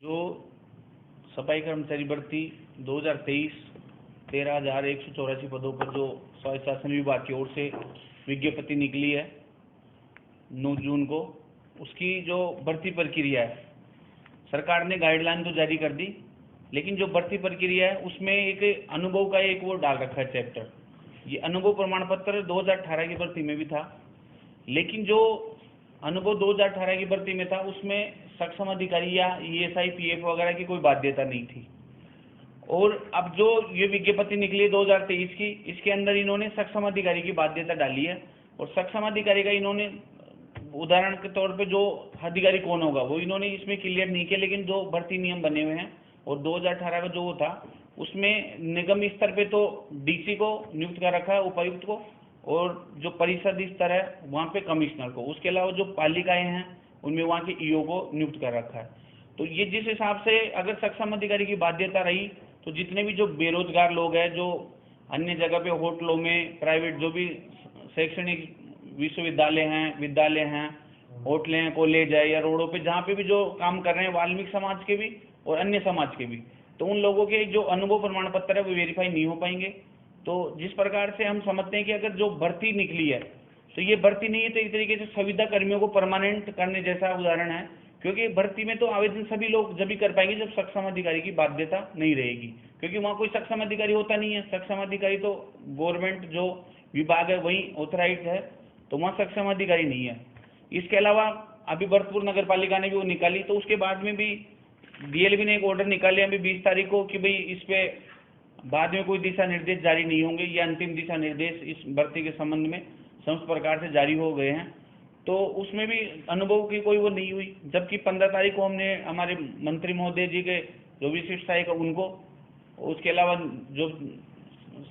जो सफाई कर्मचारी भर्ती 2023 13,184 पदों पर जो स्वायत्त शासन विभाग की ओर से विज्ञप्ति निकली है 9 जून को, उसकी जो भर्ती प्रक्रिया है, सरकार ने गाइडलाइन तो जारी कर दी, लेकिन जो भर्ती प्रक्रिया है उसमें एक अनुभव का एक वो डाल रखा है चैप्टर। ये अनुभव प्रमाण पत्र 2018 की भर्ती में भी था, लेकिन जो अनुभव 2018 की भर्ती में था उसमें सक्षम अधिकारी या ESI PF वगैरह की कोई बाध्यता नहीं थी। और अब जो ये विज्ञप्ति निकली 2023 की, इसके अंदर इन्होंने सक्षम अधिकारी की बाध्यता डाली है। और सक्षम अधिकारी का इन्होंने उदाहरण के तौर पे जो अधिकारी कौन होगा वो इन्होंने इसमें क्लियर नहीं किया, लेकिन जो भर्ती नियम बने हुए हैं और 2018 का जो वो था उसमें निगम स्तर पे तो DC को नियुक्त कर रखा है, उपायुक्त को, और जो परिषद स्तर है वहाँ पे कमिश्नर को। उसके अलावा जो पालिकाएं हैं उनमें वहाँ के EO को नियुक्त कर रखा है। तो ये जिस हिसाब से अगर सक्षम अधिकारी की बाध्यता रही तो जितने भी जो बेरोजगार लोग हैं, जो अन्य जगह पे होटलों में, प्राइवेट जो भी शैक्षणिक विश्वविद्यालय हैं, होटलें हैं, कॉलेज है या रोडों पे जहाँ पे भी जो काम कर रहे हैं वाल्मीकि समाज के भी और अन्य समाज के भी, तो उन लोगों के जो अनुभव प्रमाण पत्र है वो वेरीफाई नहीं हो पाएंगे। तो जिस प्रकार से हम समझते हैं कि अगर जो भर्ती निकली है तो ये भर्ती नहीं है, तो एक तरीके से संविदा कर्मियों को परमानेंट करने जैसा उदाहरण है, क्योंकि भर्ती में तो आवेदन सभी लोग जब भी कर पाएंगे जब सक्षम अधिकारी की बाध्यता नहीं रहेगी, क्योंकि वहाँ कोई सक्षम अधिकारी होता नहीं है। सक्षम अधिकारी तो गवर्नमेंट जो विभाग है वही ऑथराइज है, तो वहाँ सक्षम अधिकारी नहीं है। इसके अलावा अभी भरतपुर नगर पालिका ने भी वो निकाली, तो उसके बाद में भी DLB ने एक ऑर्डर निकाले अभी 20 तारीख को कि भाई इस पे बाद में कोई दिशा निर्देश जारी नहीं होंगे, ये अंतिम दिशा निर्देश इस भर्ती के संबंध में समस्त प्रकार से जारी हो गए हैं। तो उसमें भी अनुभव की कोई वो नहीं हुई, जबकि 15 तारीख को हमने हमारे मंत्री महोदय जी के जो विशिष्ट सहायक उनको, उसके अलावा जो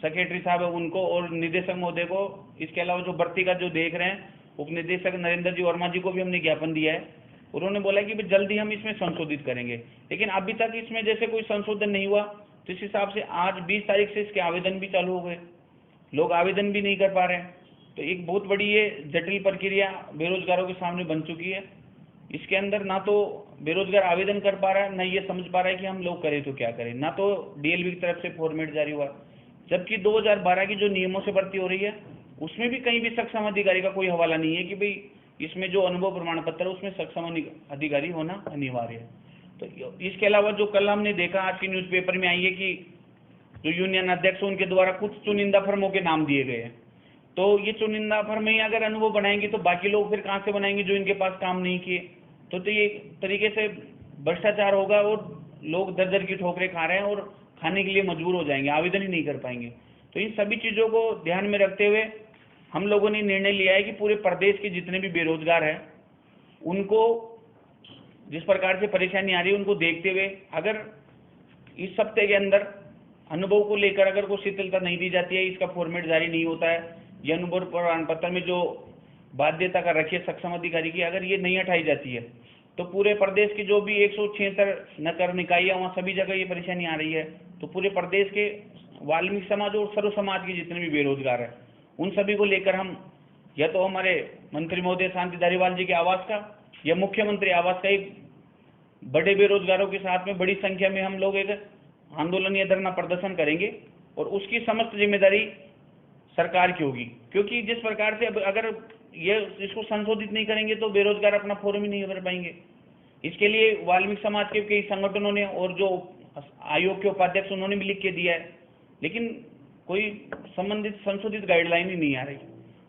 सेक्रेटरी साहब है उनको और निदेशक महोदय को, इसके अलावा जो भर्ती का जो देख रहे हैं उप निदेशक नरेंद्र जी वर्मा जी को भी हमने ज्ञापन दिया है। उन्होंने बोला कि जल्दी हम इसमें संशोधित करेंगे, लेकिन अभी तक इसमें जैसे कोई संशोधन नहीं हुआ। तो इस हिसाब से आज 20 तारीख से इसके आवेदन भी चालू हो गए, लोग आवेदन भी नहीं कर पा रहे हैं। तो एक बहुत बड़ी ये जटिल प्रक्रिया बेरोजगारों के सामने बन चुकी है। इसके अंदर ना तो बेरोजगार आवेदन कर पा रहा है, ना ये समझ पा रहा है कि हम लोग करें तो क्या करें, ना तो DLB की तरफ से फॉर्मेट जारी हुआ, जबकि 2012 की जो नियमों से भर्ती हो रही है उसमें भी कहीं भी सक्षम अधिकारी का कोई हवाला नहीं है कि भाई इसमें जो अनुभव प्रमाण पत्र है उसमें सक्षम अधिकारी होना अनिवार्य है। तो इसके अलावा जो कल हमने देखा आज की न्यूज़पेपर में आई है कि जो यूनियन अध्यक्ष उनके द्वारा कुछ चुनिंदा फर्मों के नाम दिए गए हैं। तो ये चुनिंदा फर्म ही अगर अनुभव बनाएंगे तो बाकी लोग फिर कहाँ से बनाएंगे जो इनके पास काम नहीं किए। तो ये तरीके से भ्रष्टाचार होगा और लोग दर दर की ठोकरें खा रहे हैं और खाने के लिए मजबूर हो जाएंगे, आवेदन ही नहीं कर पाएंगे। तो इन सभी चीज़ों को ध्यान में रखते हुए हम लोगों ने निर्णय लिया है कि पूरे प्रदेश के जितने भी बेरोजगार हैं उनको जिस प्रकार से परेशानी आ रही है उनको देखते हुए अगर इस हफ्ते के अंदर अनुभव को लेकर अगर कोई शिथिलता नहीं दी जाती है, इसका फॉर्मेट जारी नहीं होता है, ये अनुभव प्रमाण पत्र में जो बाध्यता कर रखी है सक्षम अधिकारी की अगर ये नहीं हटाई जाती है तो पूरे प्रदेश की जो भी 176 नगर निकाय है वहाँ सभी जगह ये परेशानी आ रही है। तो पूरे प्रदेश के वाल्मीकि समाज और सर्व समाज के जितने भी बेरोजगार हैं उन सभी को लेकर हम या तो हमारे मंत्री महोदय शांति धारीवाल जी के आवास का या मुख्यमंत्री आवास का एक बड़े बेरोजगारों के साथ में बड़ी संख्या में हम लोग एक आंदोलन या धरना प्रदर्शन करेंगे और उसकी समस्त जिम्मेदारी सरकार की होगी, क्योंकि जिस प्रकार से अगर ये इसको संशोधित नहीं करेंगे तो बेरोजगार अपना फॉर्म ही नहीं भर पाएंगे। इसके लिए वाल्मीकि समाज के कई संगठनों ने और जो आयोग के उपाध्यक्ष उन्होंने भी लिख के दिया है, लेकिन कोई संबंधित संशोधित गाइडलाइन ही नहीं आ रही।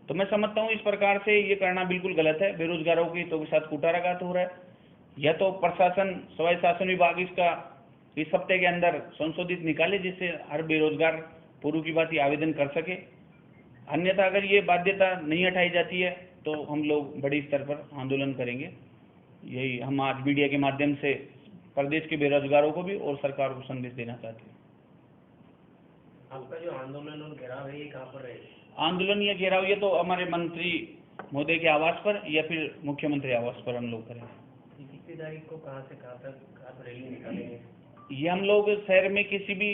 तो मैं समझता हूँ इस प्रकार से ये करना बिल्कुल गलत है। बेरोजगारों के हितों के साथ कुठाराघात हो रहा है। या तो प्रशासन स्वायत्त शासन विभाग इसका इस हफ्ते के अंदर संशोधित निकाले जिससे हर बेरोजगार पूर्व की बात आवेदन कर सके, अन्यथा अगर ये बाध्यता नहीं हटाई जाती है तो हम लोग बड़े स्तर पर आंदोलन करेंगे। यही हम आज मीडिया के माध्यम से प्रदेश के बेरोजगारों को भी और सरकार को संदेश देना चाहते हैं। आपका जो आंदोलन और घेराव है ये कहाँ पर है? आंदोलन या घेराव ये तो हमारे मंत्री महोदय के आवास पर या फिर मुख्यमंत्री आवास पर हम लोग करेंगे। 21 तारीख को कहाँ से कहाँ तक रैली निकालेंगे? ये हम लोग शहर में किसी भी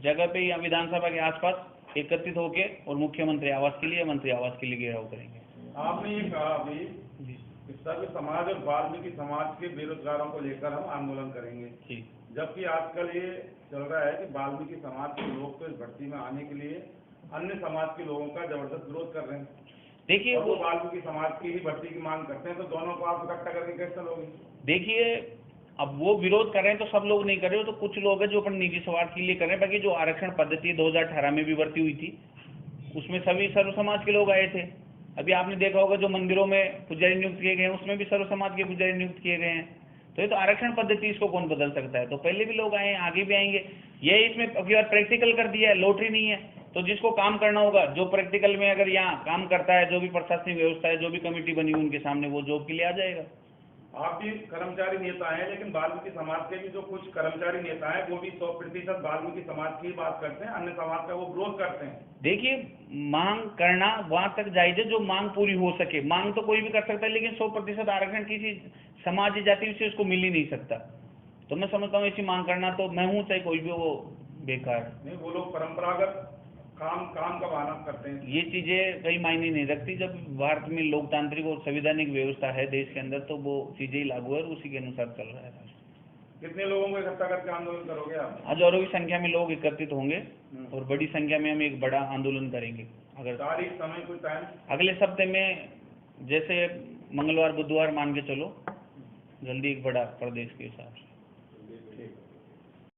जगह पे या विधानसभा के आसपास एकत्रित होकर और मुख्यमंत्री आवास के लिए मंत्री आवास के लिए घेराव करेंगे। आपने ये कहा अभी सभी समाज और वाल्मीकि समाज के बेरोजगारों को लेकर हम आंदोलन करेंगे। ठीक। जबकि आजकल ये चल रहा है कि वाल्मीकि समाज के लोग तो इस भर्ती में आने के लिए अन्य समाज के लोगों का जबरदस्त विरोध कर रहे हैं। देखिए और वो वाल्मीकि समाज की ही भर्ती की मांग करते हैं, तो दोनों को आप इकट्ठा करके कैसे चलोगे? देखिए, अब वो विरोध कर रहे हैं तो सब लोग नहीं कर रहे हो, तो कुछ लोग हैं जो अपने निजी स्वार्थ के लिए कर रहे हैं। बाकी जो आरक्षण पद्धति 2018 में भी भर्ती हुई थी, उसमें सभी सर्व समाज के लोग आए थे। अभी आपने देखा होगा जो मंदिरों में पुजारी नियुक्त किए गए हैं, उसमें भी सर्व समाज के पुजारी नियुक्त किए गए हैं। तो ये तो आरक्षण पद्धति, इसको कौन बदल सकता है? तो पहले भी लोग आए हैं, आगे भी आएंगे। ये इसमें अभी बार प्रैक्टिकल कर दिया है, लॉटरी नहीं है। तो जिसको काम करना होगा, जो प्रैक्टिकल में अगर यहाँ काम करता है, जो भी प्रशासनिक व्यवस्था है, जो भी कमेटी बनी हुई उनके सामने, वो जॉब के लिए आ जाएगा। आप भी कर्मचारी नेता हैं, लेकिन वाल्मीकि समाज के भी जो कुछ कर्मचारी नेता हैं वो भी 100% वाल्मीकि समाज की ही बात करते हैं, अन्य समाज का वो विरोध करते हैं। देखिए, मांग करना वहां तक जायज है जो मांग पूरी हो सके। मांग तो कोई भी कर सकता है, लेकिन 100% आरक्षण किसी समाज या जाति से उसको मिल ही नहीं सकता। तो मैं समझता हूँ ऐसी मांग करना, तो मैं हूँ चाहे कोई भी, वो बेकार। नहीं, वो लोग परंपरागत काम का बहाना करते हैं। ये चीजें कई मायने नहीं रखती। जब भारत में लोकतांत्रिक और संवैधानिक व्यवस्था है देश के अंदर, तो वो चीजें ही लागू है और उसी के अनुसार चल रहा है राष्ट्र। कितने लोगों को इकट्ठा करके आंदोलन करोगे आप? हजारों की संख्या में लोग एकत्रित होंगे और बड़ी संख्या में हम एक बड़ा आंदोलन करेंगे। अगर तारीख, समय, कुछ टाइम? अगले सप्ते में, जैसे मंगलवार बुधवार मान के चलो, जल्दी एक बड़ा प्रदेश के हिसाब से।